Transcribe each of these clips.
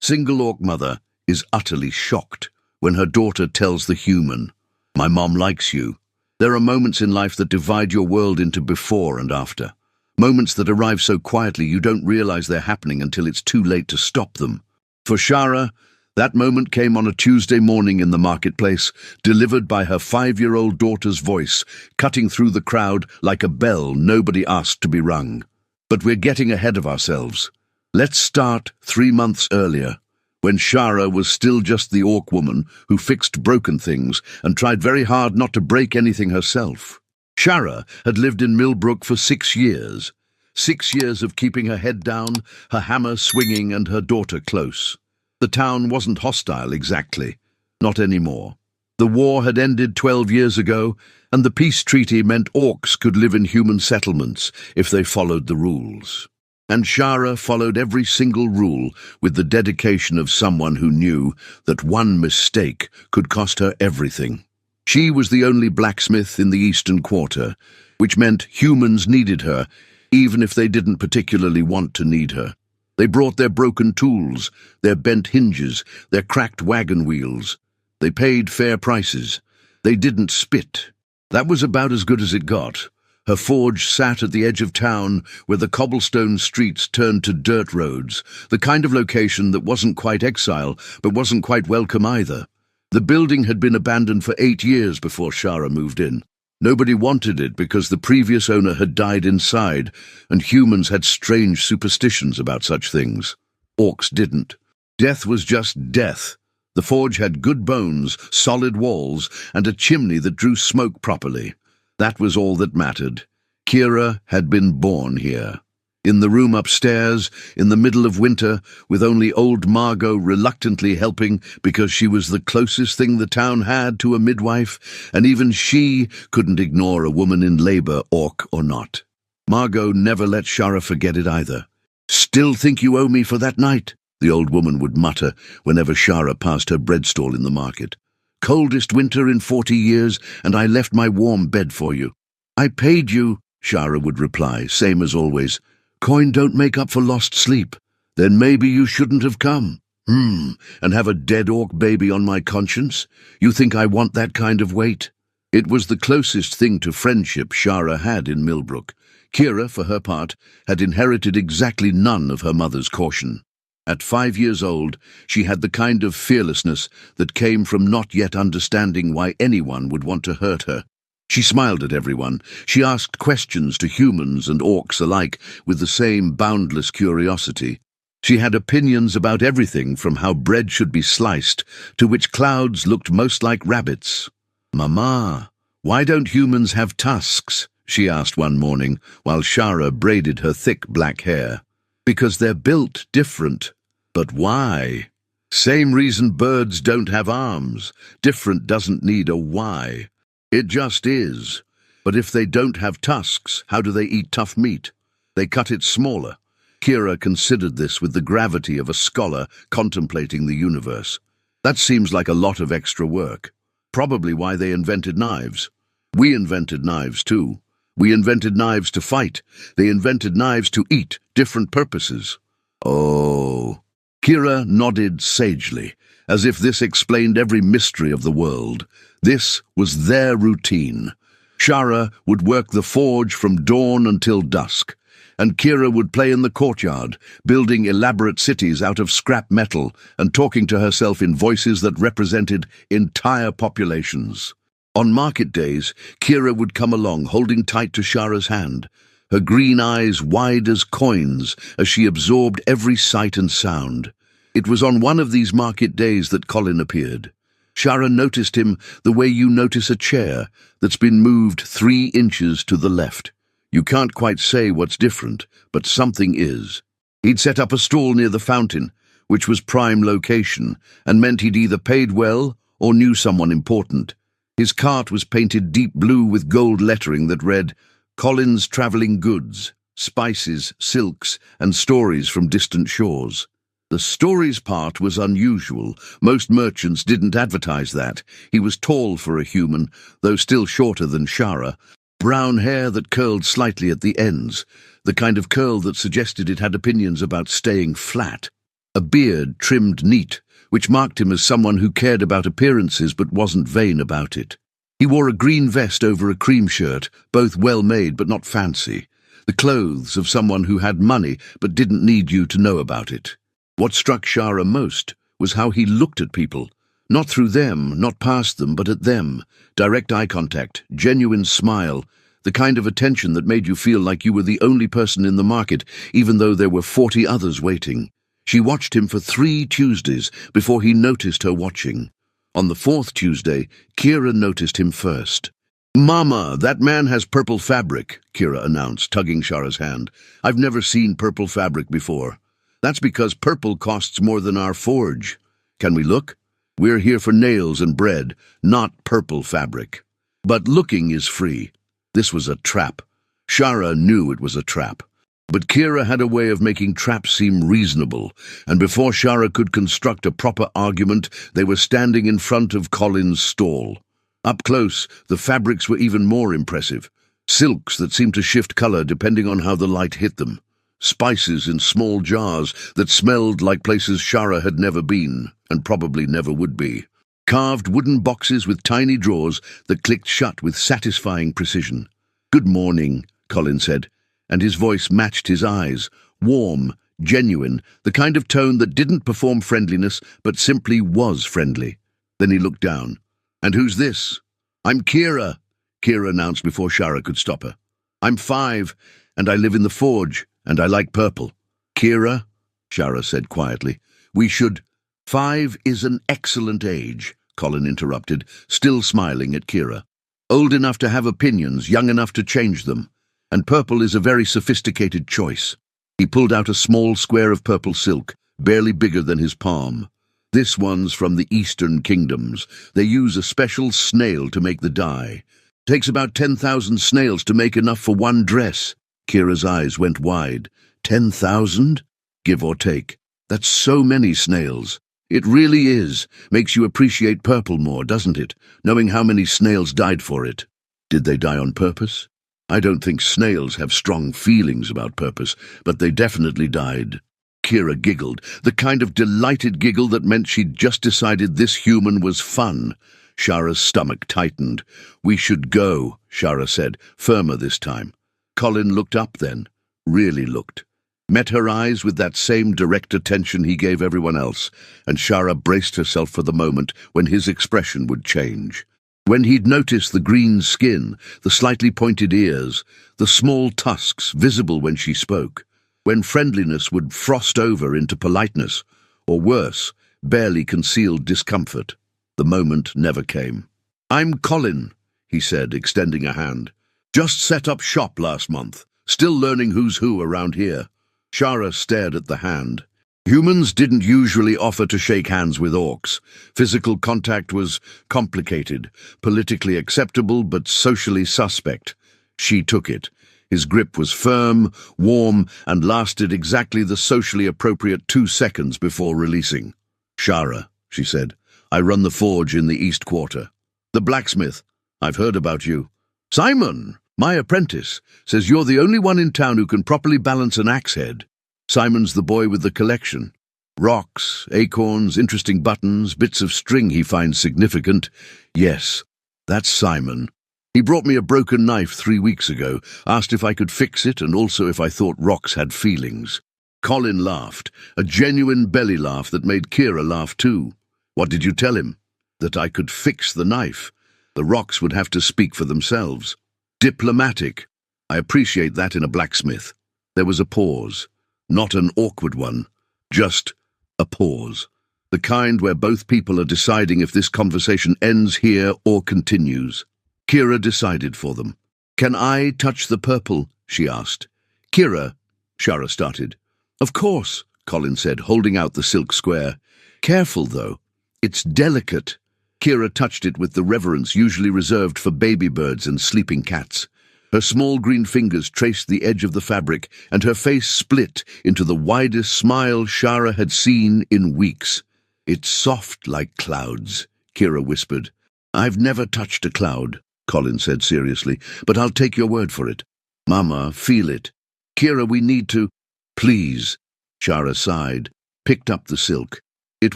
Single orc mother is utterly shocked when her daughter tells the human, "My mom likes you." There are moments in life that divide your world into before and after. Moments that arrive so quietly you don't realize they're happening until it's too late to stop them. For Shara, that moment came on a Tuesday morning in the marketplace, delivered by her 5-year-old daughter's voice, cutting through the crowd like a bell nobody asked to be rung. But we're getting ahead of ourselves. Let's start 3 months earlier, when Shara was still just the orc woman who fixed broken things and tried very hard not to break anything herself. Shara had lived in Millbrook for 6 years. 6 years of keeping her head down, her hammer swinging and her daughter close. The town wasn't hostile exactly. Not anymore. The war had ended 12 years ago, and the peace treaty meant orcs could live in human settlements if they followed the rules. And Shara followed every single rule with the dedication of someone who knew that one mistake could cost her everything. She was the only blacksmith in the Eastern Quarter, which meant humans needed her, even if they didn't particularly want to need her. They brought their broken tools, their bent hinges, their cracked wagon wheels. They paid fair prices. They didn't spit. That was about as good as it got. Her forge sat at the edge of town, where the cobblestone streets turned to dirt roads, the kind of location that wasn't quite exile, but wasn't quite welcome either. The building had been abandoned for 8 years before Shara moved in. Nobody wanted it because the previous owner had died inside, and humans had strange superstitions about such things. Orcs didn't. Death was just death. The forge had good bones, solid walls, and a chimney that drew smoke properly. That was all that mattered. Kira had been born here. In the room upstairs, in the middle of winter, with only old Margot reluctantly helping because she was the closest thing the town had to a midwife, and even she couldn't ignore a woman in labor, orc or not. Margot never let Shara forget it either. "Still think you owe me for that night?" the old woman would mutter whenever Shara passed her bread stall in the market. "Coldest winter in 40 years, and I left my warm bed for you." "I paid you," Shara would reply, same as always. "Coin don't make up for lost sleep." "Then maybe you shouldn't have come." And have a dead orc baby on my conscience? You think I want that kind of weight?" It was the closest thing to friendship Shara had in Millbrook. Kira, for her part, had inherited exactly none of her mother's caution. At 5 years old, she had the kind of fearlessness that came from not yet understanding why anyone would want to hurt her. She smiled at everyone. She asked questions to humans and orcs alike with the same boundless curiosity. She had opinions about everything from how bread should be sliced to which clouds looked most like rabbits. "Mama, why don't humans have tusks?" she asked one morning while Shara braided her thick black hair. "Because they're built different." "But why?" "Same reason birds don't have arms. Different doesn't need a why. It just is. But if they don't have tusks, how do they eat tough meat? They cut it smaller." Kira considered this with the gravity of a scholar contemplating the universe. That seems like a lot of extra work. Probably why they invented knives. We invented knives too. We invented knives to fight. They invented knives to eat, different purposes. Oh. Kira nodded sagely, as if this explained every mystery of the world. This was their routine. Shara would work the forge from dawn until dusk, and Kira would play in the courtyard, building elaborate cities out of scrap metal and talking to herself in voices that represented entire populations. On market days, Kira would come along, holding tight to Shara's hand, her green eyes wide as coins as she absorbed every sight and sound. It was on one of these market days that Colin appeared. Shara noticed him the way you notice a chair that's been moved 3 inches to the left. You can't quite say what's different, but something is. He'd set up a stall near the fountain, which was prime location, and meant he'd either paid well or knew someone important. His cart was painted deep blue with gold lettering that read, "Colin's Travelling Goods, Spices, Silks, and Stories from Distant Shores." The stories part was unusual. Most merchants didn't advertise that. He was tall for a human, though still shorter than Shara. Brown hair that curled slightly at the ends, the kind of curl that suggested it had opinions about staying flat. a beard trimmed neat, which marked him as someone who cared about appearances but wasn't vain about it. He wore a green vest over a cream shirt, both well-made but not fancy, the clothes of someone who had money but didn't need you to know about it. What struck Shara most was how he looked at people, not through them, not past them, but at them. Direct eye contact, genuine smile, the kind of attention that made you feel like you were the only person in the market, even though there were 40 others waiting. She watched him for 3 Tuesdays before he noticed her watching. On the 4th Tuesday, Kira noticed him first. "Mama, that man has purple fabric," Kira announced, tugging Shara's hand. "I've never seen purple fabric before. That's because purple costs more than our forge. Can we look? We're here for nails and bread, not purple fabric. But looking is free." This was a trap. Shara knew it was a trap. But Kira had a way of making traps seem reasonable, and before Shara could construct a proper argument, they were standing in front of Colin's stall. Up close, the fabrics were even more impressive. Silks that seemed to shift color depending on how the light hit them. Spices in small jars that smelled like places Shara had never been, and probably never would be. Carved wooden boxes with tiny drawers that clicked shut with satisfying precision. "Good morning," Colin said, and his voice matched his eyes, warm, genuine, the kind of tone that didn't perform friendliness but simply was friendly. Then he looked down. "And who's this?" "I'm Kira," Kira announced before Shara could stop her. "I'm 5, and I live in the forge, and I like purple." "Kira," Shara said quietly, "we should—" "5 is an excellent age," Colin interrupted, still smiling at Kira. "Old enough to have opinions, young enough to change them. And purple is a very sophisticated choice." He pulled out a small square of purple silk, barely bigger than his palm. "This one's from the Eastern Kingdoms. They use a special snail to make the dye. Takes about 10,000 snails to make enough for one dress." Kira's eyes went wide. 10,000? Give or take. That's so many snails. It really is. Makes you appreciate purple more, doesn't it, knowing how many snails died for it? Did they die on purpose? I don't think snails have strong feelings about purpose, but they definitely died. Kira giggled, the kind of delighted giggle that meant she'd just decided this human was fun. Shara's stomach tightened. "We should go," Shara said, firmer this time. Colin looked up then, really looked. Met her eyes with that same direct attention he gave everyone else, and Shara braced herself for the moment when his expression would change. When he'd noticed the green skin, the slightly pointed ears, the small tusks visible when she spoke, when friendliness would frost over into politeness, or worse, barely concealed discomfort, the moment never came. "I'm Colin," he said, extending a hand. "Just set up shop last month. Still learning who's who around here." Shara stared at the hand. Humans didn't usually offer to shake hands with orcs. Physical contact was complicated, politically acceptable but socially suspect. She took it. His grip was firm, warm, and lasted exactly the socially appropriate 2 seconds before releasing. "Shara," she said, "I run the forge in the East Quarter." "The blacksmith. I've heard about you." "Simon, my apprentice, says you're the only one in town who can properly balance an axe head." Simon's the boy with the collection. Rocks, acorns, interesting buttons, bits of string he finds significant. Yes, that's Simon. He brought me a broken knife 3 weeks ago, asked if I could fix it and also if I thought rocks had feelings. Colin laughed, a genuine belly laugh that made Kira laugh too. "What did you tell him?" "That I could fix the knife. The rocks would have to speak for themselves." "Diplomatic. I appreciate that in a blacksmith." There was a pause. Not an awkward one, just a pause. The kind where both people are deciding if this conversation ends here or continues. Kira decided for them. "Can I touch the purple?" she asked. "Kira," Shara started. "Of course," Colin said, holding out the silk square. "Careful, though. It's delicate." Kira touched it with the reverence usually reserved for baby birds and sleeping cats. Her small green fingers traced the edge of the fabric, and her face split into the widest smile Shara had seen in weeks. "It's soft like clouds," Kira whispered. "I've never touched a cloud," Colin said seriously, "but I'll take your word for it. Mama, feel it. Kira, we need to—" "Please," Shara sighed. picked up the silk. It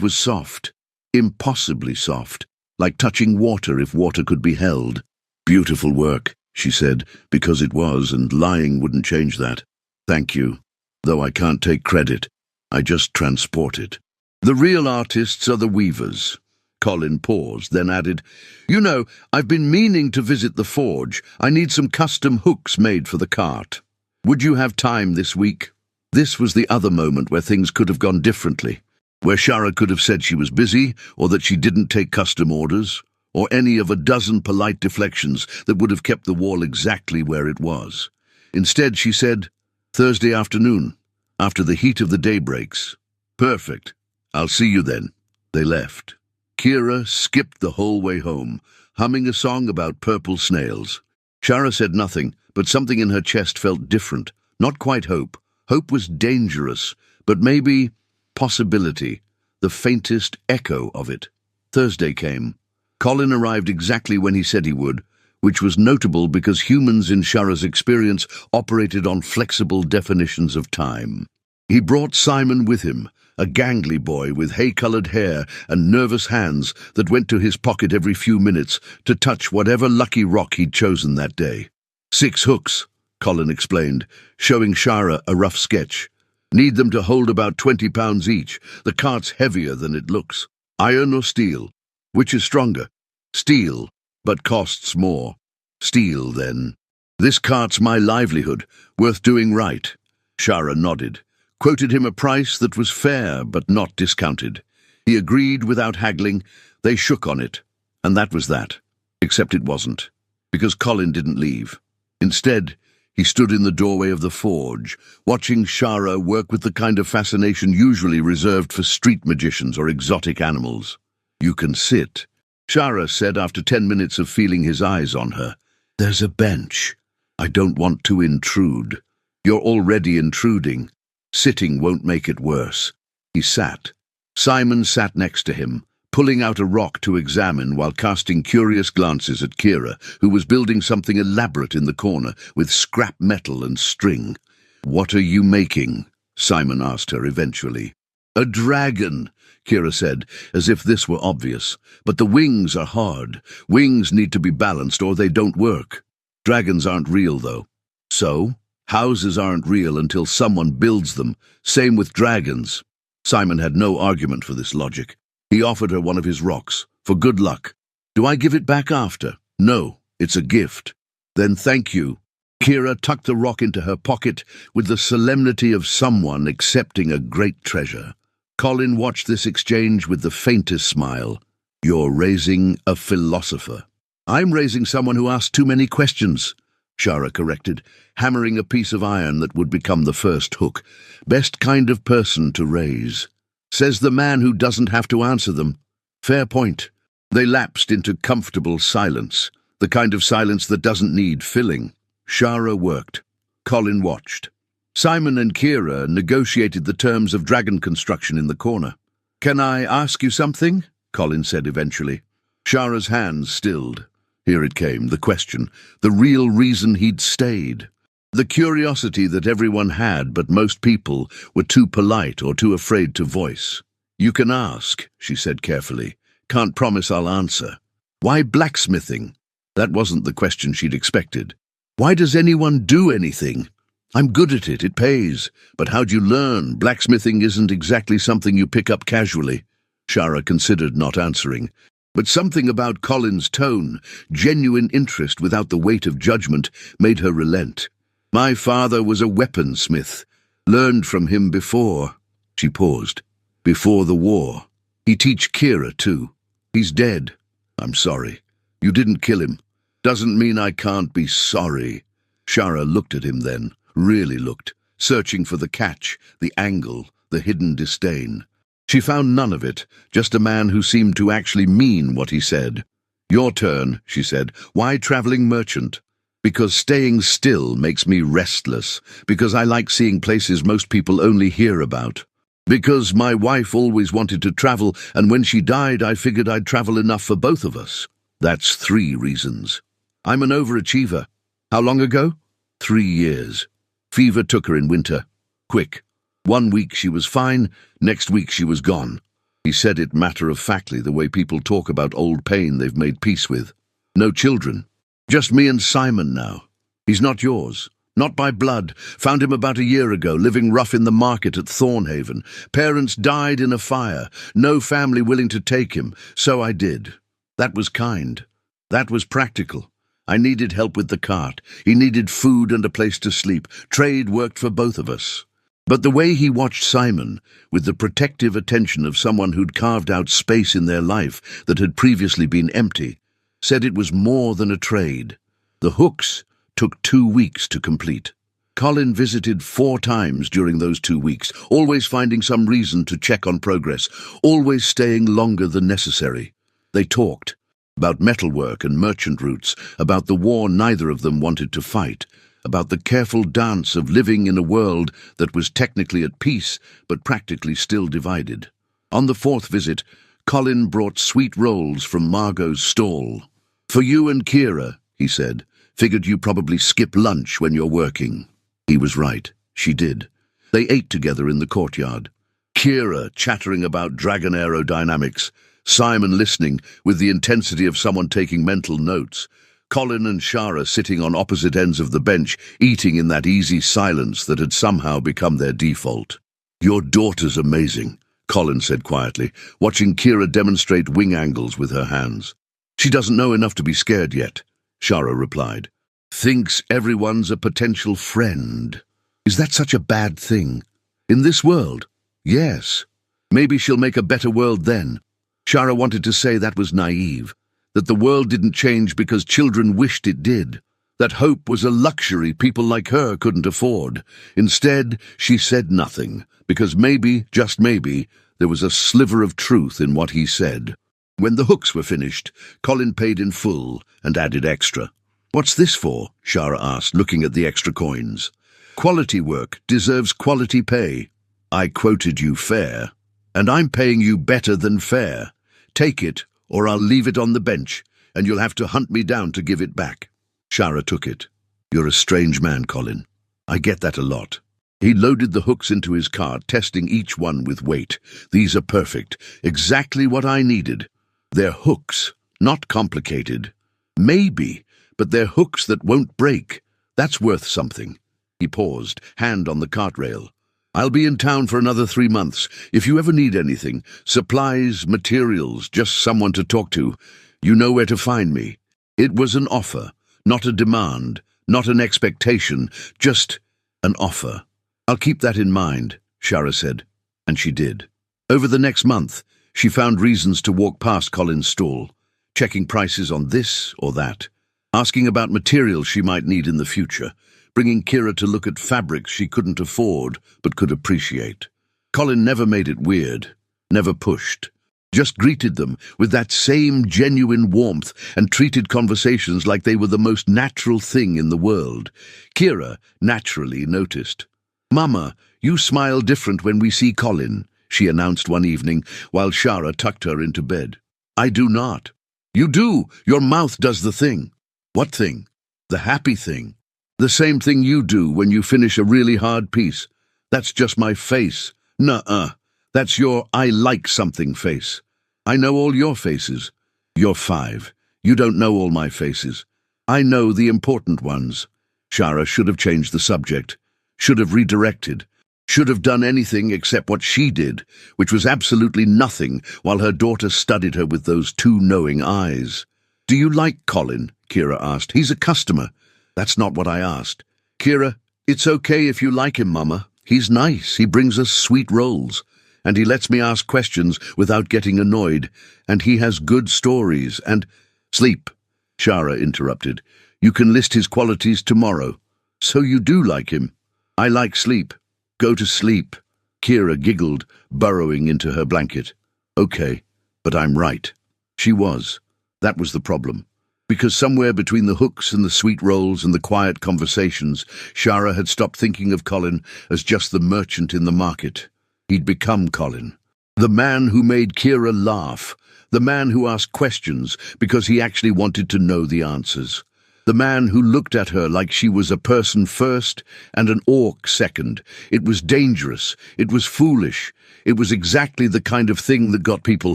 was soft, impossibly soft, like touching water if water could be held. "Beautiful work," she said, because it was, and lying wouldn't change that. "Thank you, though I can't take credit. I just transport it. The real artists are the weavers." Colin paused, then added, "You know, I've been meaning to visit the forge. I need some custom hooks made for the cart. Would you have time this week?" This was the other moment where things could have gone differently, where Shara could have said she was busy, or that she didn't take custom orders, or any of a dozen polite deflections that would have kept the wall exactly where it was. Instead, she said, "Thursday afternoon, after the heat of the day breaks." "Perfect. I'll see you then." They left. Kira skipped the whole way home, humming a song about purple snails. Shara said nothing, but something in her chest felt different. Not quite hope. Hope was dangerous, but maybe possibility, the faintest echo of it. Thursday came. Colin arrived exactly when he said he would, which was notable because humans in Shara's experience operated on flexible definitions of time. He brought Simon with him, a gangly boy with hay-coloured hair and nervous hands that went to his pocket every few minutes to touch whatever lucky rock he'd chosen that day. 6 hooks, Colin explained, showing Shara a rough sketch. "Need them to hold about 20 pounds each. The cart's heavier than it looks. Iron or steel? Which is stronger?" "Steel, but costs more." "Steel, then. This cart's my livelihood, worth doing right." Shara nodded, quoted him a price that was fair but not discounted. He agreed without haggling. They shook on it, and that was that. Except it wasn't, because Colin didn't leave. Instead, he stood in the doorway of the forge, watching Shara work with the kind of fascination usually reserved for street magicians or exotic animals. "You can sit," Shara said after 10 minutes of feeling his eyes on her. "There's a bench. I don't want to intrude." "You're already intruding. Sitting won't make it worse." He sat. Simon sat next to him, pulling out a rock to examine while casting curious glances at Kira, who was building something elaborate in the corner with scrap metal and string. "What are you making?" Simon asked her eventually. "A dragon," Kira said, as if this were obvious. "But the wings are hard. Wings need to be balanced or they don't work. Dragons aren't real, though." "So? Houses aren't real until someone builds them. Same with dragons." Simon had no argument for this logic. He offered her one of his rocks, for good luck. "Do I give it back after?" "No, it's a gift." "Then thank you." Kira tucked the rock into her pocket with the solemnity of someone accepting a great treasure. Colin watched this exchange with the faintest smile. "You're raising a philosopher." "I'm raising someone who asks too many questions," Shara corrected, hammering a piece of iron that would become the first hook. "Best kind of person to raise. Says the man who doesn't have to answer them." "Fair point." They lapsed into comfortable silence, the kind of silence that doesn't need filling. Shara worked. Colin watched. Simon and Kira negotiated the terms of dragon construction in the corner. "Can I ask you something?" Colin said eventually. Shara's hands stilled. Here it came, the question, the real reason he'd stayed. The curiosity that everyone had, but most people were too polite or too afraid to voice. "You can ask," she said carefully. "Can't promise I'll answer." "Why blacksmithing?" That wasn't the question she'd expected. "Why does anyone do anything?" "I'm good at it, it pays. But how'd you learn? Blacksmithing isn't exactly something you pick up casually." Shara considered not answering. But something about Colin's tone, genuine interest without the weight of judgment, made her relent. "My father was a weaponsmith. Learned from him before." She paused. "Before the war. He teach Kira too. He's dead." "I'm sorry. You didn't kill him. Doesn't mean I can't be sorry." Shara looked at him then, really looked, searching for the catch, the angle, the hidden disdain. She found none of it, just a man who seemed to actually mean what he said. "Your turn," she said. "Why travelling merchant?" "Because staying still makes me restless. Because I like seeing places most people only hear about. Because my wife always wanted to travel, and when she died I figured I'd travel enough for both of us. That's 3 reasons. I'm an overachiever." "How long ago?" 3 years. Fever took her in winter. Quick. One week she was fine, next week she was gone. He said it matter-of-factly, the way people talk about old pain they've made peace with. No children. Just me and Simon now. He's not yours. Not by blood. Found him about a year ago, living rough in the market at Thornhaven. Parents died in a fire. No family willing to take him, so I did. That was kind. That was practical. I needed help with the cart. He needed food and a place to sleep. Trade worked for both of us. But the way he watched Simon, with the protective attention of someone who'd carved out space in their life that had previously been empty, said it was more than a trade. The hooks took 2 weeks to complete. Colin visited 4 times during those 2 weeks, always finding some reason to check on progress, always staying longer than necessary. They talked about metalwork and merchant routes, about the war neither of them wanted to fight, about the careful dance of living in a world that was technically at peace but practically still divided. On the 4th visit, Colin brought sweet rolls from Margot's stall. "For you and Kira," he said. "Figured you probably skip lunch when you're working." He was right. She did. They ate together in the courtyard. Kira chattering about dragon aerodynamics, Simon listening with the intensity of someone taking mental notes, Colin and Shara sitting on opposite ends of the bench, eating in that easy silence that had somehow become their default. "Your daughter's amazing," Colin said quietly, watching Kira demonstrate wing angles with her hands. "She doesn't know enough to be scared yet," Shara replied. "Thinks everyone's a potential friend. Is that such a bad thing? In this world? Yes. Maybe she'll make a better world then." Shara wanted to say that was naive, that the world didn't change because children wished it did, that hope was a luxury people like her couldn't afford. Instead, she said nothing, because maybe, just maybe, there was a sliver of truth in what he said. When the hooks were finished, Colin paid in full and added extra. "What's this for?" Shara asked, looking at the extra coins. "Quality work deserves quality pay. I quoted you fair, and I'm paying you better than fair. Take it, or I'll leave it on the bench, and you'll have to hunt me down to give it back." Shara took it. "You're a strange man, Colin. I get that a lot." He loaded the hooks into his cart, testing each one with weight. "These are perfect. Exactly what I needed. They're hooks, not complicated. Maybe, but they're hooks that won't break. That's worth something." He paused, hand on the cart rail. "I'll be in town for another 3 months. If you ever need anything, supplies, materials, just someone to talk to, you know where to find me." It was an offer, not a demand, not an expectation, just an offer. "I'll keep that in mind," Shara said, and she did. Over the next month, she found reasons to walk past Colin's stall, checking prices on this or that, asking about materials she might need in the future, bringing Kira to look at fabrics she couldn't afford but could appreciate. Colin never made it weird, never pushed, just greeted them with that same genuine warmth and treated conversations like they were the most natural thing in the world. Kira naturally noticed. "Mama, you smile different when we see Colin," she announced one evening while Shara tucked her into bed. "I do not." "You do. Your mouth does the thing." "What thing?" "The happy thing. The same thing you do when you finish a really hard piece. That's just my face. Nuh-uh. That's your I like something face. I know all your faces. You're 5. You don't know all my faces. I know the important ones." Shara should have changed the subject, should have redirected, should have done anything except what she did, which was absolutely nothing, while her daughter studied her with those 2 knowing eyes. "Do you like Colin?" Kira asked. "He's a customer." "That's not what I asked." "Kira, it's okay if you like him, Mama. He's nice, he brings us sweet rolls, and he lets me ask questions without getting annoyed, and he has good stories, and—" "Sleep," Shara interrupted. "You can list his qualities tomorrow." "So you do like him?" "I like sleep. Go to sleep." Kira giggled, burrowing into her blanket. "Okay, but I'm right." She was. That was the problem. Because somewhere between the hooks and the sweet rolls and the quiet conversations, Shara had stopped thinking of Colin as just the merchant in the market. He'd become Colin. The man who made Kira laugh. The man who asked questions because he actually wanted to know the answers. The man who looked at her like she was a person first and an orc second. It was dangerous. It was foolish. It was exactly the kind of thing that got people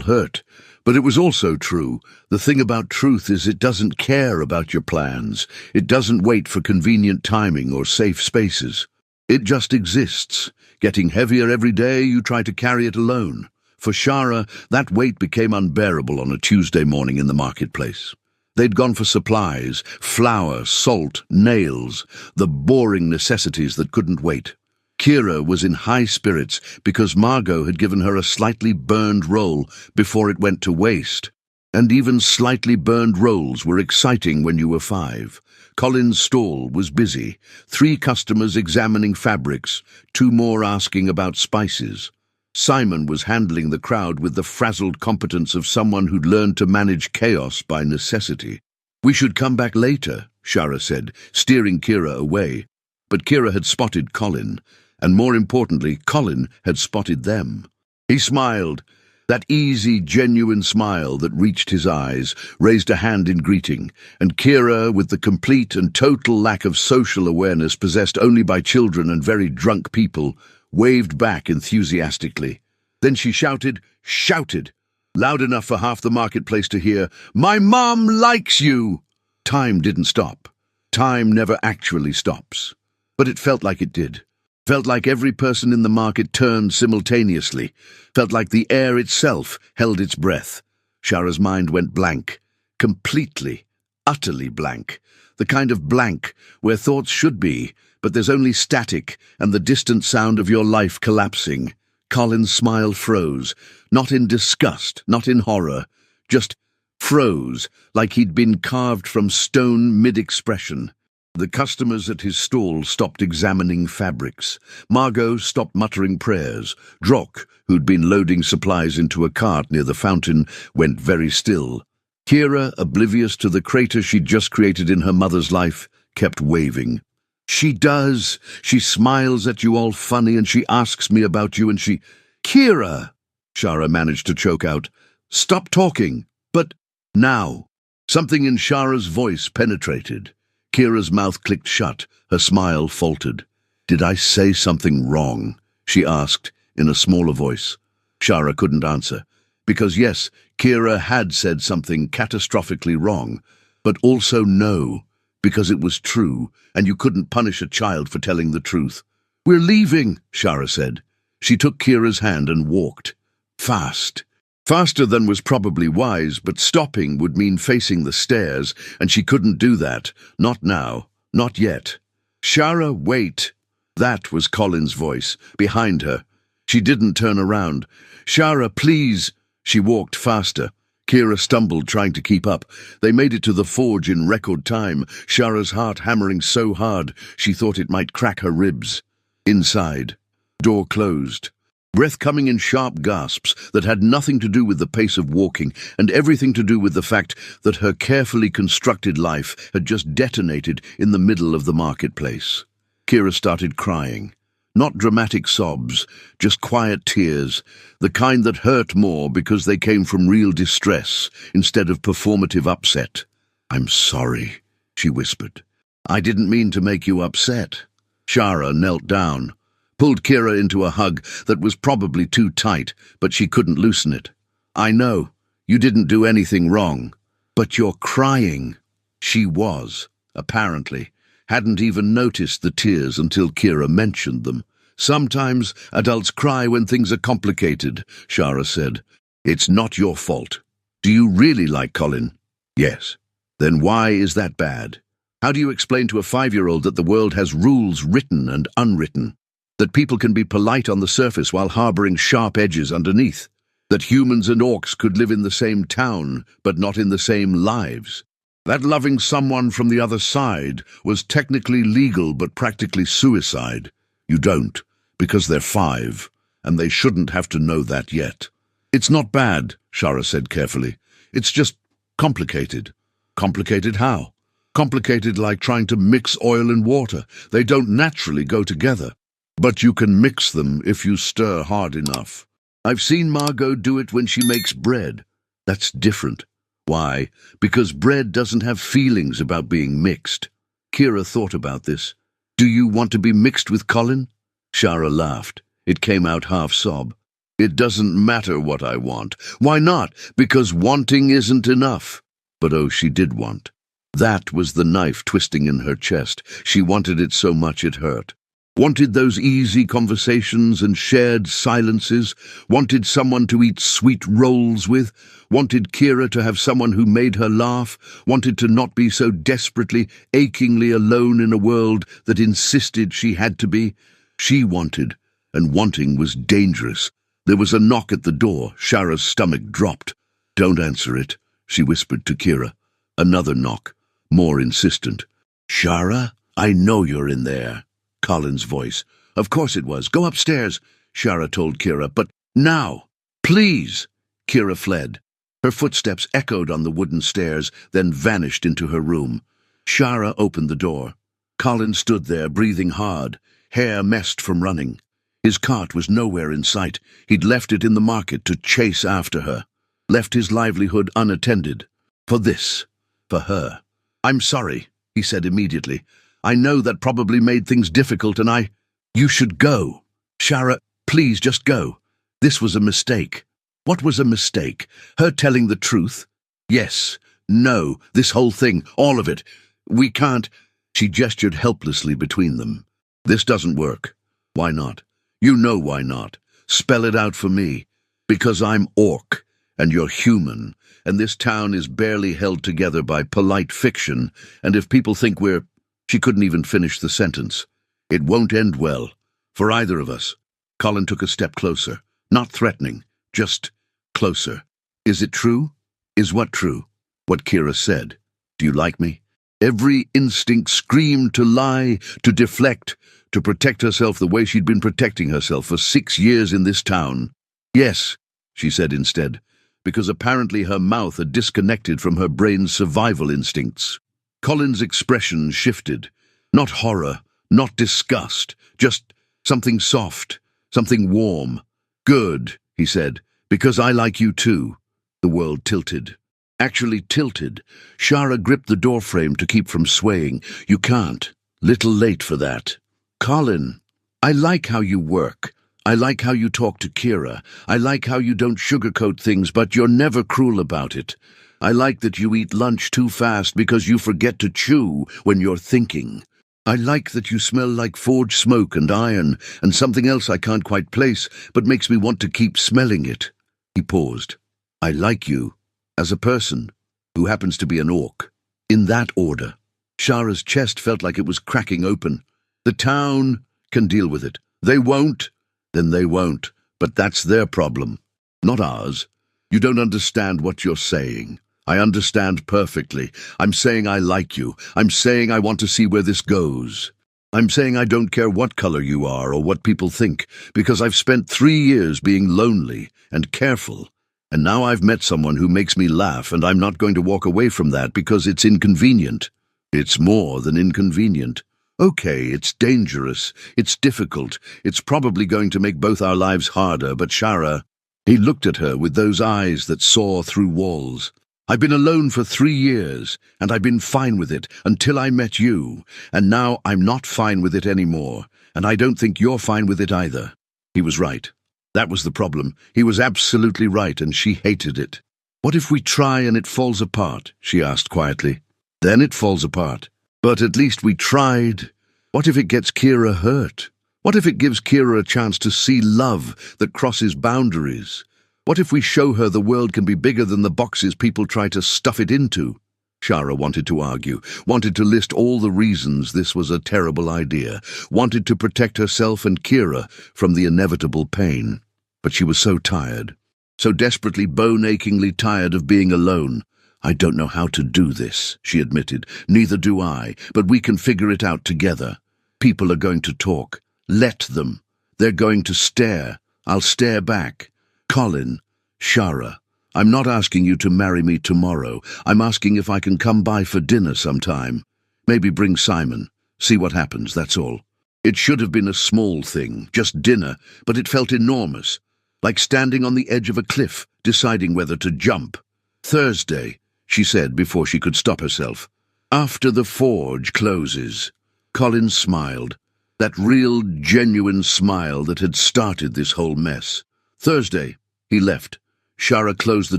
hurt. But it was also true. The thing about truth is it doesn't care about your plans. It doesn't wait for convenient timing or safe spaces. It just exists. Getting heavier every day, you try to carry it alone. For Shara, that weight became unbearable on a Tuesday morning in the marketplace. They'd gone for supplies, flour, salt, nails, the boring necessities that couldn't wait. Kira was in high spirits because Margot had given her a slightly burned roll before it went to waste. And even slightly burned rolls were exciting when you were 5. Colin's stall was busy, 3 customers examining fabrics, 2 more asking about spices. Simon was handling the crowd with the frazzled competence of someone who'd learned to manage chaos by necessity. "We should come back later," Shara said, steering Kira away. But Kira had spotted Colin, and more importantly, Colin had spotted them. He smiled, that easy, genuine smile that reached his eyes, raised a hand in greeting, and Kira, with the complete and total lack of social awareness possessed only by children and very drunk people, waved back enthusiastically. Then she shouted, loud enough for half the marketplace to hear, "My mom likes you!" Time didn't stop. Time never actually stops. But it felt like it did. Felt like every person in the market turned simultaneously. Felt like the air itself held its breath. Shara's mind went blank. Completely, utterly blank. The kind of blank where thoughts should be, but there's only static and the distant sound of your life collapsing. Colin's smile froze, not in disgust, not in horror, just froze, like he'd been carved from stone mid-expression. The customers at his stall stopped examining fabrics. Margot stopped muttering prayers. Drock, who'd been loading supplies into a cart near the fountain, went very still. Kira, oblivious to the crater she'd just created in her mother's life, kept waving. "She does. She smiles at you all funny and she asks me about you and she—" "Kira!" Shara managed to choke out. "Stop talking." "But now." Something in Shara's voice penetrated. Kira's mouth clicked shut, her smile faltered. "Did I say something wrong?" she asked, in a smaller voice. Shara couldn't answer, because yes, Kira had said something catastrophically wrong, but also no, because it was true, and you couldn't punish a child for telling the truth. "We're leaving," Shara said. She took Kira's hand and walked. Fast. Faster than was probably wise, but stopping would mean facing the stairs, and she couldn't do that. Not now. Not yet. "Shara, wait." That was Colin's voice, behind her. She didn't turn around. "Shara, please." She walked faster. Kira stumbled, trying to keep up. They made it to the forge in record time, Shara's heart hammering so hard she thought it might crack her ribs. Inside. Door closed. Breath coming in sharp gasps that had nothing to do with the pace of walking and everything to do with the fact that her carefully constructed life had just detonated in the middle of the marketplace. Kira started crying. Not dramatic sobs, just quiet tears, the kind that hurt more because they came from real distress instead of performative upset. "I'm sorry," she whispered. "I didn't mean to make you upset." Shara knelt down, pulled Kira into a hug that was probably too tight, but she couldn't loosen it. "I know, you didn't do anything wrong, but you're crying." She was, apparently. Hadn't even noticed the tears until Kira mentioned them. "Sometimes adults cry when things are complicated," Shara said. "It's not your fault. Do you really like Colin?" "Yes." "Then why is that bad? How do you explain to a 5-year-old that the world has rules written and unwritten? That people can be polite on the surface while harboring sharp edges underneath? That humans and orcs could live in the same town, but not in the same lives? That loving someone from the other side was technically legal but practically suicide? You don't, because they're 5, and they shouldn't have to know that yet." "It's not bad," Shara said carefully. "It's just complicated." "Complicated how?" "Complicated like trying to mix oil and water. They don't naturally go together. But you can mix them if you stir hard enough. I've seen Margot do it when she makes bread. That's different. Why? Because bread doesn't have feelings about being mixed. Kira thought about this. Do you want to be mixed with Colin? Shara laughed. It came out half-sob. It doesn't matter what I want. Why not? Because wanting isn't enough. But oh, she did want. That was the knife twisting in her chest. She wanted it so much it hurt. Wanted those easy conversations and shared silences, wanted someone to eat sweet rolls with, wanted Kira to have someone who made her laugh, wanted to not be so desperately, achingly alone in a world that insisted she had to be. She wanted, and wanting was dangerous. There was a knock at the door. Shara's stomach dropped. Don't answer it, she whispered to Kira. Another knock, more insistent. Shara, I know you're in there. Colin's voice. Of course it was. Go upstairs, Shara told Kira, but now, please. Kira fled. Her footsteps echoed on the wooden stairs, then vanished into her room. Shara opened the door. Colin stood there, breathing hard, hair messed from running. His cart was nowhere in sight. He'd left it in the market to chase after her. Left his livelihood unattended. For this. For her. I'm sorry, he said immediately. I know that probably made things difficult and You should go. Shara, please just go. This was a mistake. What was a mistake? Her telling the truth? Yes. No. This whole thing. All of it. We can't. She gestured helplessly between them. This doesn't work. Why not? You know why not. Spell it out for me. Because I'm orc, and you're human, and this town is barely held together by polite fiction, and if people think we're... She couldn't even finish the sentence. It won't end well. For either of us. Colin took a step closer. Not threatening. Just closer. Is it true? Is what true? What Kira said. Do you like me? Every instinct screamed to lie, to deflect, to protect herself the way she'd been protecting herself for 6 years in this town. Yes, she said instead, because apparently her mouth had disconnected from her brain's survival instincts. Colin's expression shifted. Not horror, not disgust, just something soft, something warm. Good, he said, because I like you too. The world tilted. Actually tilted. Shara gripped the doorframe to keep from swaying. You can't. Little late for that. Colin, I like how you work. I like how you talk to Kira. I like how you don't sugarcoat things, but you're never cruel about it. I like that you eat lunch too fast because you forget to chew when you're thinking. I like that you smell like forged smoke and iron and something else I can't quite place, but makes me want to keep smelling it. He paused. I like you, as a person, who happens to be an orc. In that order. Shara's chest felt like it was cracking open. The town can deal with it. They won't, then they won't, but that's their problem, not ours. You don't understand what you're saying. I understand perfectly. I'm saying I like you. I'm saying I want to see where this goes. I'm saying I don't care what color you are or what people think, because I've spent 3 years being lonely and careful, and now I've met someone who makes me laugh, and I'm not going to walk away from that because it's inconvenient. It's more than inconvenient. Okay, it's dangerous. It's difficult. It's probably going to make both our lives harder, but Shara... He looked at her with those eyes that saw through walls. I've been alone for 3 years, and I've been fine with it until I met you, and now I'm not fine with it anymore, and I don't think you're fine with it either. He was right. That was the problem. He was absolutely right, and she hated it. What if we try and it falls apart? She asked quietly. Then it falls apart. But at least we tried. What if it gets Kira hurt? What if it gives Kira a chance to see love that crosses boundaries? What if we show her the world can be bigger than the boxes people try to stuff it into? Shara wanted to argue, wanted to list all the reasons this was a terrible idea, wanted to protect herself and Kira from the inevitable pain. But she was so tired, so desperately bone-achingly tired of being alone. I don't know how to do this, she admitted. Neither do I, but we can figure it out together. People are going to talk. Let them. They're going to stare. I'll stare back. Colin, Shara, I'm not asking you to marry me tomorrow. I'm asking if I can come by for dinner sometime. Maybe bring Simon. See what happens, that's all. It should have been a small thing, just dinner, but it felt enormous. Like standing on the edge of a cliff, deciding whether to jump. Thursday. she said before she could stop herself. After the forge closes. Colin smiled. That real, genuine smile that had started this whole mess. Thursday, he left. Shara closed the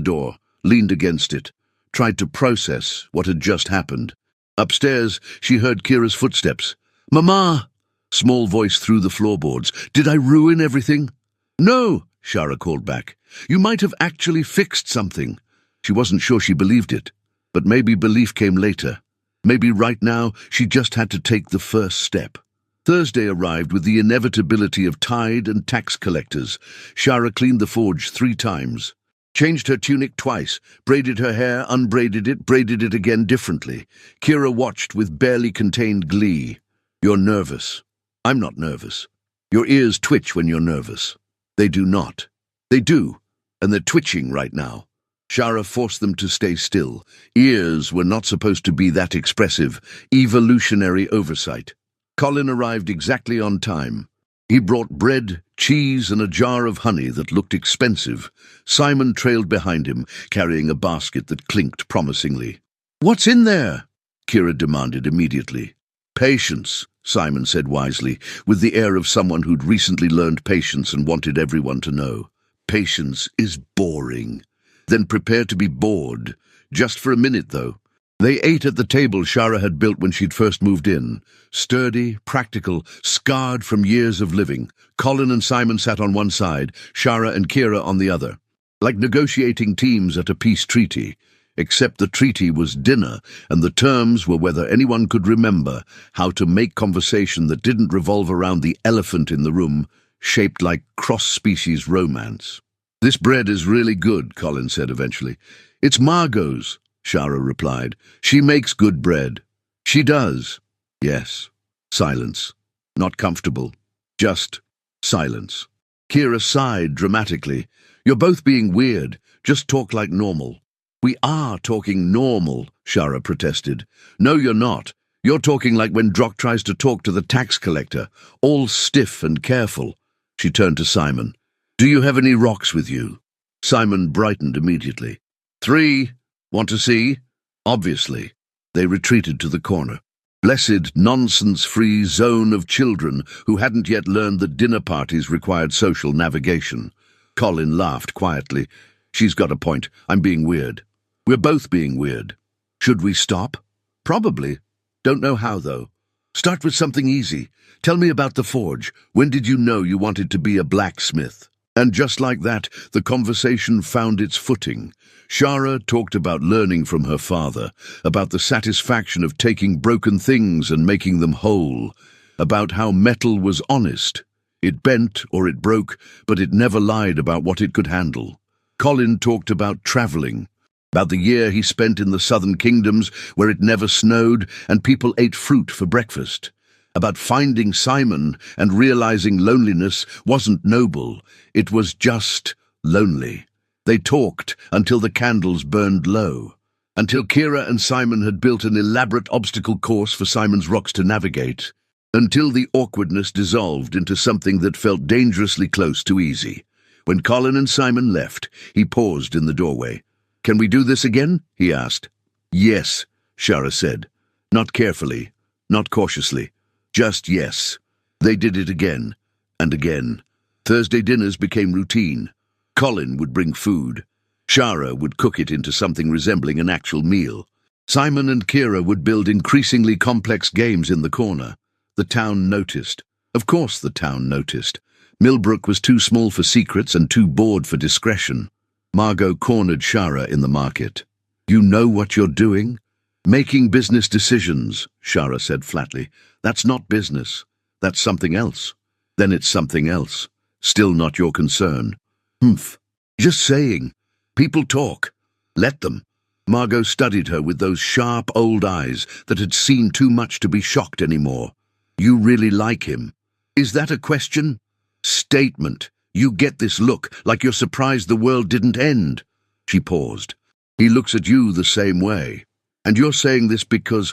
door, leaned against it, tried to process what had just happened. Upstairs, she heard Kira's footsteps. "Mama!" Small voice through the floorboards. "Did I ruin everything?" "No," Shara called back. "You might have actually fixed something." She wasn't sure she believed it, but maybe belief came later. Maybe right now she just had to take the first step. Thursday arrived with the inevitability of tide and tax collectors. Shara cleaned the forge 3 times. Changed her tunic twice, braided her hair, unbraided it, braided it again differently. Kira watched with barely contained glee. "You're nervous." "I'm not nervous." "Your ears twitch when you're nervous." "They do not." "They do, and they're twitching right now." Shara forced them to stay still. Ears were not supposed to be that expressive. Evolutionary oversight. Colin arrived exactly on time. He brought bread, cheese, and a jar of honey that looked expensive. Simon trailed behind him, carrying a basket that clinked promisingly. "What's in there?" Kira demanded immediately. "Patience," Simon said wisely, with the air of someone who'd recently learned patience and wanted everyone to know. "Patience is boring." "Then prepare to be bored. Just for a minute, though." They ate at the table Shara had built when she'd first moved in. Sturdy, practical, scarred from years of living. Colin and Simon sat on one side, Shara and Kira on the other. Like negotiating teams at a peace treaty. Except the treaty was dinner, and the terms were whether anyone could remember how to make conversation that didn't revolve around the elephant in the room, shaped like cross-species romance. "This bread is really good," Colin said eventually. "It's Margot's," Shara replied. "She makes good bread." "She does." "Yes." Silence. Not comfortable. Just silence. Kira sighed dramatically. "You're both being weird. Just talk like normal." "We are talking normal," Shara protested. "No, you're not. You're talking like when Drock tries to talk to the tax collector, all stiff and careful." She turned to Simon. "Do you have any rocks with you?" Simon brightened immediately. 3. Want to see?" "Obviously." They retreated to the corner. Blessed, nonsense-free zone of children who hadn't yet learned that dinner parties required social navigation. Colin laughed quietly. "She's got a point. I'm being weird." "We're both being weird." "Should we stop?" "Probably. Don't know how, though." "Start with something easy. Tell me about the forge. When did you know you wanted to be a blacksmith?" And just like that, the conversation found its footing. Shara talked about learning from her father, about the satisfaction of taking broken things and making them whole, about how metal was honest. It bent or it broke, but it never lied about what it could handle. Colin talked about travelling, about the year he spent in the southern kingdoms where it never snowed and people ate fruit for breakfast. About finding Simon and realizing loneliness wasn't noble, it was just lonely. They talked until the candles burned low, until Kira and Simon had built an elaborate obstacle course for Simon's rocks to navigate, until the awkwardness dissolved into something that felt dangerously close to easy. When Colin and Simon left, he paused in the doorway. "Can we do this again?" he asked. "Yes," Shara said. Not carefully, not cautiously. Just yes. They did it again, and again. Thursday dinners became routine. Colin would bring food. Shara would cook it into something resembling an actual meal. Simon and Kira would build increasingly complex games in the corner. The town noticed. Of course the town noticed. Millbrook was too small for secrets and too bored for discretion. Margot cornered Shara in the market. "You know what you're doing?" "Making business decisions," Shara said flatly. "That's not business. That's something else." "Then it's something else. Still not your concern." "Humph. Just saying. People talk. Let them." Margot studied her with those sharp old eyes that had seen too much to be shocked anymore. "You really like him?" "Is that a question?" "Statement. You get this look, like you're surprised the world didn't end." She paused. "He looks at you the same way. And you're saying this because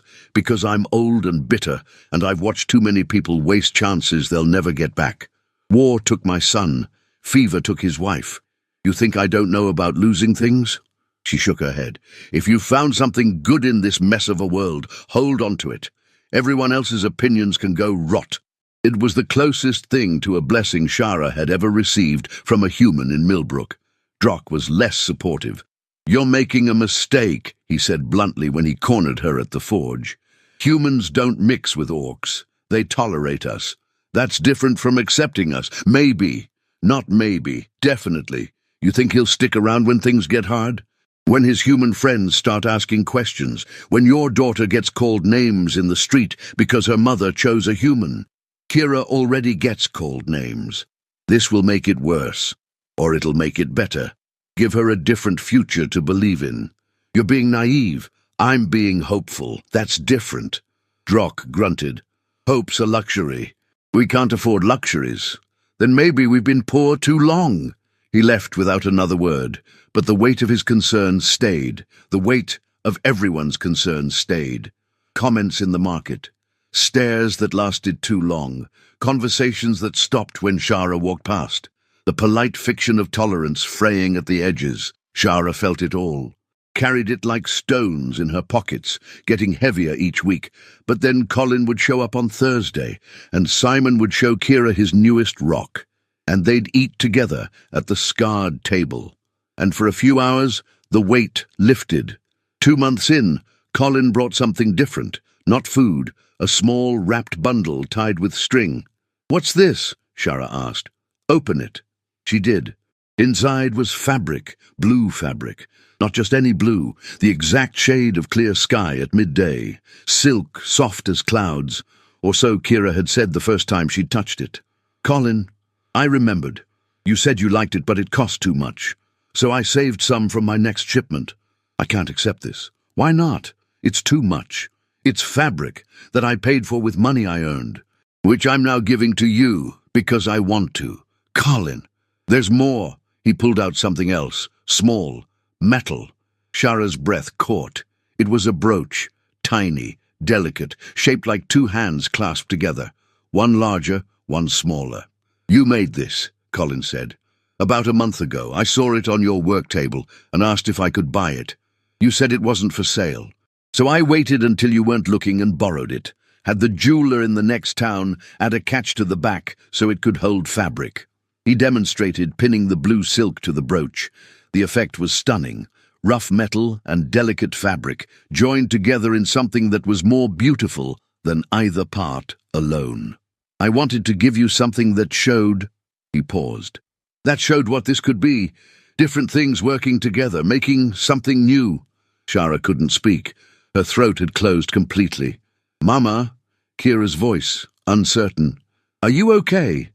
I'm old and bitter, and I've watched too many people waste chances they'll never get back. War took my son. Fever took his wife. You think I don't know about losing things?" She shook her head. If you found something good in this mess of a world, hold on to it. Everyone else's opinions can go rot. It was the closest thing to a blessing Shara had ever received from a human in Millbrook. Drock was less supportive. You're making a mistake, he said bluntly when he cornered her at the forge. Humans don't mix with orcs. They tolerate us. That's different from accepting us. Maybe. Not maybe. Definitely. You think he'll stick around when things get hard? When his human friends start asking questions, when your daughter gets called names in the street because her mother chose a human. Kira already gets called names. This will make it worse, or it'll make it better. Give her a different future to believe in. You're being naive. I'm being hopeful. That's different. Drock grunted. Hope's a luxury. We can't afford luxuries. Then maybe we've been poor too long. He left without another word, but the weight of his concerns stayed. The weight of everyone's concerns stayed. Comments in the market. Stares that lasted too long. Conversations that stopped when Shara walked past. The polite fiction of tolerance fraying at the edges. Shara felt it all. Carried it like stones in her pockets, getting heavier each week. But then Colin would show up on Thursday, and Simon would show Kira his newest rock. And they'd eat together at the scarred table. And for a few hours, the weight lifted. 2 months in, Colin brought something different. Not food, a small wrapped bundle tied with string. "What's this?" Shara asked. "Open it." She did. Inside was fabric, blue fabric. Not just any blue, the exact shade of clear sky at midday. Silk, soft as clouds. Or so Kira had said the first time she'd touched it. "Colin, I remembered. You said you liked it, but it cost too much. So I saved some from my next shipment. I can't accept this." "Why not? It's too much. It's fabric that I paid for with money I earned, which I'm now giving to you because I want to." "Colin, there's more." He pulled out something else, small, metal. Shara's breath caught. It was a brooch, tiny, delicate, shaped like 2 hands clasped together, one larger, one smaller. "You made this," Colin said. "About a month ago, I saw it on your work table and asked if I could buy it. You said it wasn't for sale. So I waited until you weren't looking and borrowed it. Had the jeweler in the next town add a catch to the back so it could hold fabric." He demonstrated, pinning the blue silk to the brooch. The effect was stunning. Rough metal and delicate fabric, joined together in something that was more beautiful than either part alone. "I wanted to give you something that showed—" He paused. "That showed what this could be. Different things working together, making something new." Shara couldn't speak. Her throat had closed completely. "Mama," Kira's voice, uncertain. "Are you okay?"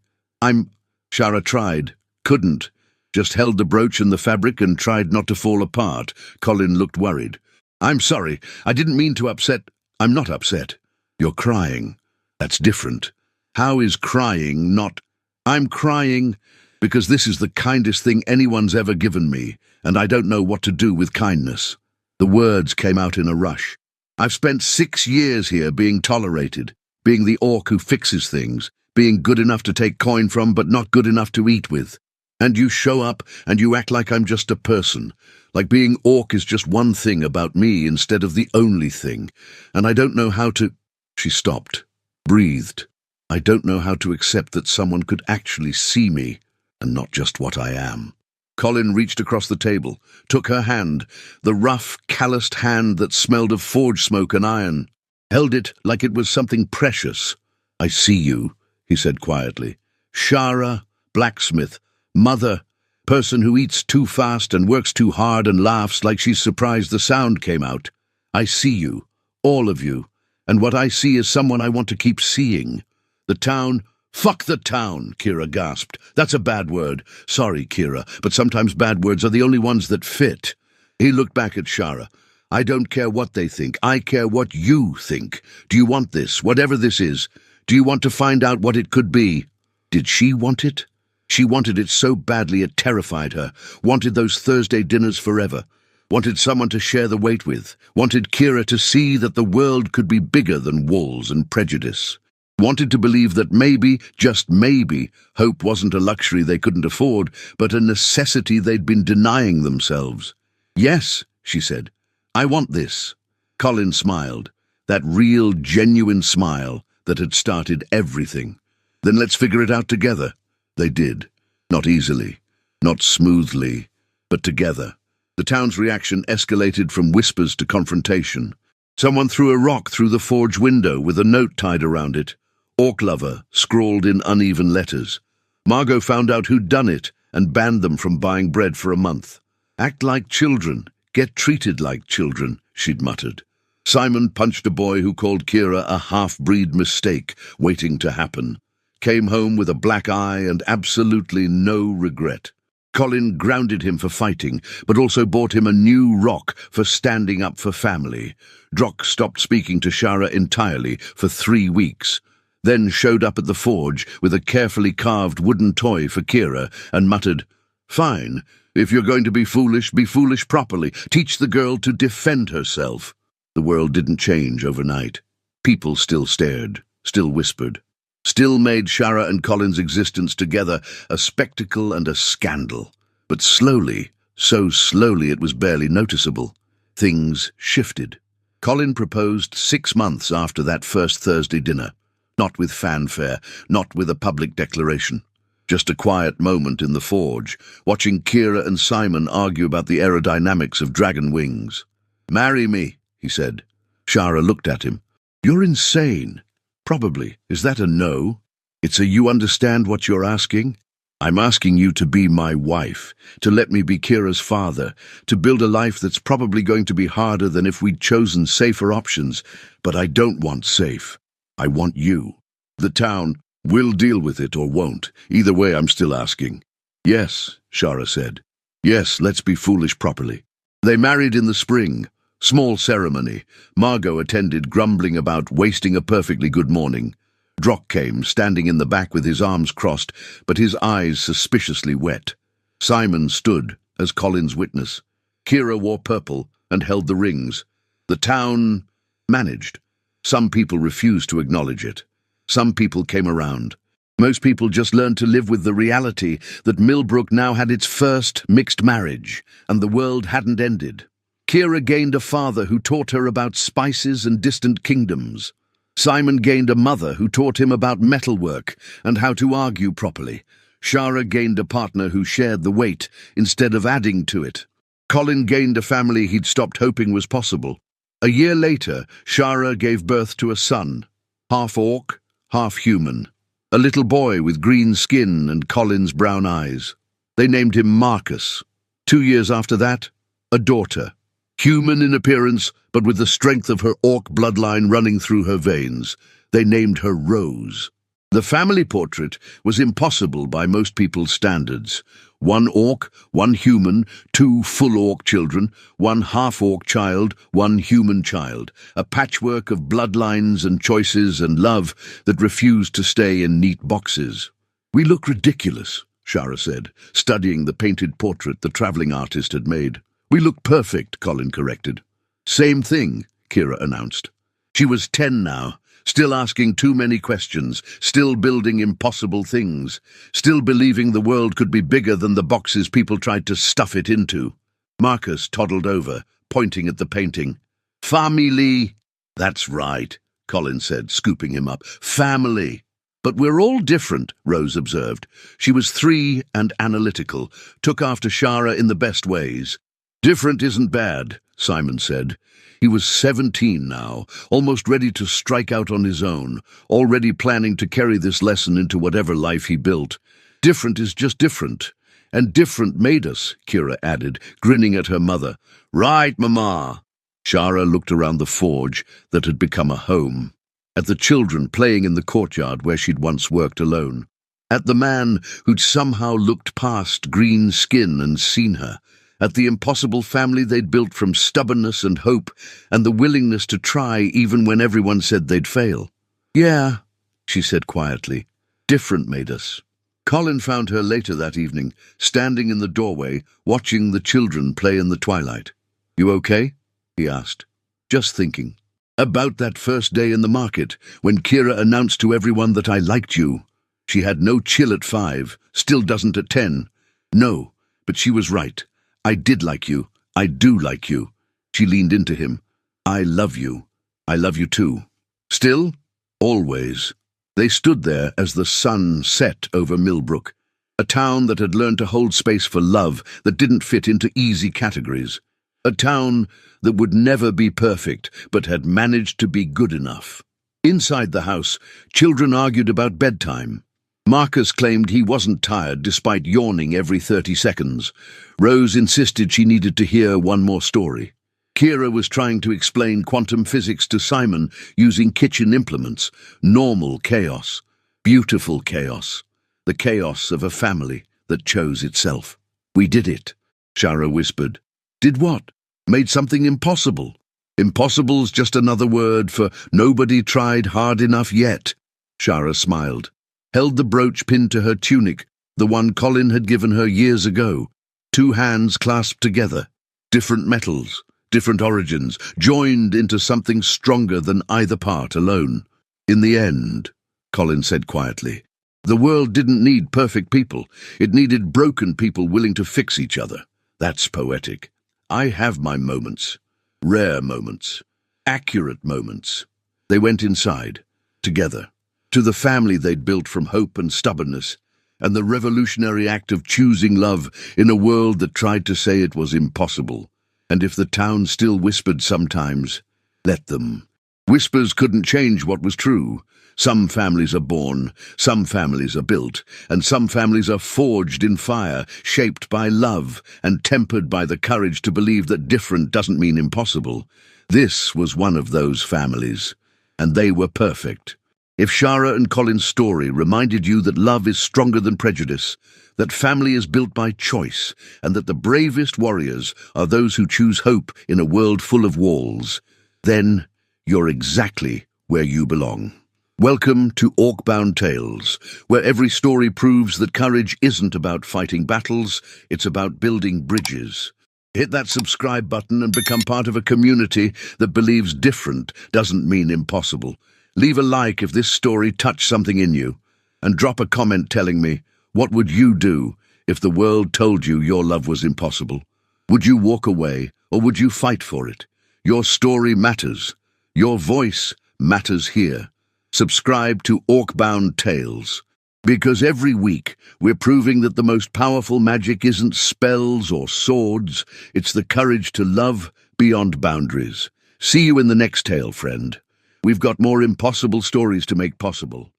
Shara tried, couldn't, just held the brooch and the fabric and tried not to fall apart. Colin looked worried. "I'm sorry, I didn't mean to upset—" "I'm not upset. You're crying. That's different. How is crying not—" "I'm crying because this is the kindest thing anyone's ever given me, and I don't know what to do with kindness." The words came out in a rush. "I've spent 6 years here being tolerated, being the orc who fixes things, being good enough to take coin from but not good enough to eat with. And you show up and you act like I'm just a person, like being orc is just one thing about me instead of the only thing. And I don't know how to—" She stopped, breathed. "I don't know how to accept that someone could actually see me and not just what I am." Colin reached across the table, took her hand, the rough, calloused hand that smelled of forge smoke and iron, held it like it was something precious. "I see you," he said quietly. "Shara, blacksmith, mother, person who eats too fast and works too hard and laughs like she's surprised the sound came out. I see you, all of you, and what I see is someone I want to keep seeing. The town—" "Fuck the town," Kira gasped. "That's a bad word. Sorry, Kira, but sometimes bad words are the only ones that fit." He looked back at Shara. "I don't care what they think. I care what you think. Do you want this, whatever this is? Do you want to find out what it could be?" Did she want it? She wanted it so badly it terrified her. Wanted those Thursday dinners forever. Wanted someone to share the weight with. Wanted Kira to see that the world could be bigger than walls and prejudice. Wanted to believe that maybe, just maybe, hope wasn't a luxury they couldn't afford, but a necessity they'd been denying themselves. Yes, she said. I want this. Colin smiled, that real, genuine smile that had started everything. Then let's figure it out together. They did. Not easily, not smoothly, but together. The town's reaction escalated from whispers to confrontation. Someone threw a rock through the forge window with a note tied around it. Orc lover, scrawled in uneven letters. Margot found out who'd done it and banned them from buying bread for a month. Act like children, get treated like children, she'd muttered. Simon punched a boy who called Kira a half-breed mistake waiting to happen. Came home with a black eye and absolutely no regret. Colin grounded him for fighting, but also bought him a new rock for standing up for family. Drock stopped speaking to Shara entirely for 3 weeks, then showed up at the forge with a carefully carved wooden toy for Kira and muttered, "Fine, if you're going to be foolish properly. Teach the girl to defend herself." The world didn't change overnight. People still stared, still whispered, still made Shara and Colin's existence together a spectacle and a scandal. But slowly, so slowly it was barely noticeable, things shifted. Colin proposed 6 months after that first Thursday dinner. Not with fanfare, not with a public declaration. Just a quiet moment in the forge, watching Kira and Simon argue about the aerodynamics of dragon wings. "Marry me," he said. Shara looked at him. "You're insane." "Probably. Is that a no?" "It's a you understand what you're asking?" "I'm asking you to be my wife, to let me be Kira's father, to build a life that's probably going to be harder than if we'd chosen safer options, but I don't want safe. I want you. The town will deal with it or won't. Either way, I'm still asking." "Yes," Shara said. "Yes, let's be foolish properly." They married in the spring. Small ceremony. Margot attended, grumbling about wasting a perfectly good morning. Drock came, standing in the back with his arms crossed, but his eyes suspiciously wet. Simon stood as Colin's witness. Kira wore purple and held the rings. The town managed. Some people refused to acknowledge it. Some people came around. Most people just learned to live with the reality that Millbrook now had its first mixed marriage, and the world hadn't ended. Kira gained a father who taught her about spices and distant kingdoms. Simon gained a mother who taught him about metalwork and how to argue properly. Shara gained a partner who shared the weight instead of adding to it. Colin gained a family he'd stopped hoping was possible. A year later, Shara gave birth to a son, half orc, half human. A little boy with green skin and Colin's brown eyes. They named him Marcus. 2 years after that, a daughter. Human in appearance, but with the strength of her orc bloodline running through her veins. They named her Rose. The family portrait was impossible by most people's standards. 1 orc, 1 human, 2 full orc children, 1 half-orc child, 1 human child. A patchwork of bloodlines and choices and love that refused to stay in neat boxes. "We look ridiculous," Shara said, studying the painted portrait the travelling artist had made. "We look perfect," Colin corrected. "Same thing," Kira announced. She was 10 now. Still asking too many questions, still building impossible things, still believing the world could be bigger than the boxes people tried to stuff it into. Marcus toddled over, pointing at the painting. "Family." "That's right," Colin said, scooping him up. "Family." "But we're all different," Rose observed. She was 3 and analytical, took after Shara in the best ways. "Different isn't bad," Simon said. He was 17 now, almost ready to strike out on his own, already planning to carry this lesson into whatever life he built. "Different is just different. And different made us," Kira added, grinning at her mother. "Right, Mama." Shara looked around the forge that had become a home, at the children playing in the courtyard where she'd once worked alone, at the man who'd somehow looked past green skin and seen her, at the impossible family they'd built from stubbornness and hope and the willingness to try even when everyone said they'd fail. "Yeah," she said quietly, "different made us." Colin found her later that evening, standing in the doorway, watching the children play in the twilight. "You okay?" he asked. "Just thinking. About that first day in the market, when Kira announced to everyone that I liked you. She had no chill at 5, still doesn't at 10. No, but she was right. I did like you, I do like you. She leaned into him. I love you. I love you too. Still? Always. They stood there as the sun set over Millbrook, a town that had learned to hold space for love that didn't fit into easy categories. A town that would never be perfect, but had managed to be good enough. Inside the house, children argued about bedtime. Marcus claimed he wasn't tired despite yawning every 30 seconds. Rose insisted she needed to hear one more story. Kira was trying to explain quantum physics to Simon using kitchen implements. Normal chaos. Beautiful chaos. The chaos of a family that chose itself. We did it, Shara whispered. Did what? Made something impossible. Impossible's just another word for nobody tried hard enough yet. Shara smiled, held the brooch pinned to her tunic, the one Colin had given her years ago. 2 hands clasped together. Different metals, different origins, joined into something stronger than either part alone. In the end, Colin said quietly, the world didn't need perfect people. It needed broken people willing to fix each other. That's poetic. I have my moments. Rare moments. Accurate moments. They went inside, together, to the family they'd built from hope and stubbornness, and the revolutionary act of choosing love in a world that tried to say it was impossible. And if the town still whispered sometimes, let them. Whispers couldn't change what was true. Some families are born, some families are built, and some families are forged in fire, shaped by love, and tempered by the courage to believe that different doesn't mean impossible. This was one of those families, and they were perfect. If Shara and Colin's story reminded you that love is stronger than prejudice, that family is built by choice, and that the bravest warriors are those who choose hope in a world full of walls, then you're exactly where you belong. Welcome to Orcbound Tales, where every story proves that courage isn't about fighting battles, it's about building bridges. Hit that subscribe button and become part of a community that believes different doesn't mean impossible. Leave a like if this story touched something in you, and drop a comment telling me, what would you do if the world told you your love was impossible? Would you walk away, or would you fight for it? Your story matters. Your voice matters here. Subscribe to Orcbound Tales, because every week we're proving that the most powerful magic isn't spells or swords, it's the courage to love beyond boundaries. See you in the next tale, friend. We've got more impossible stories to make possible.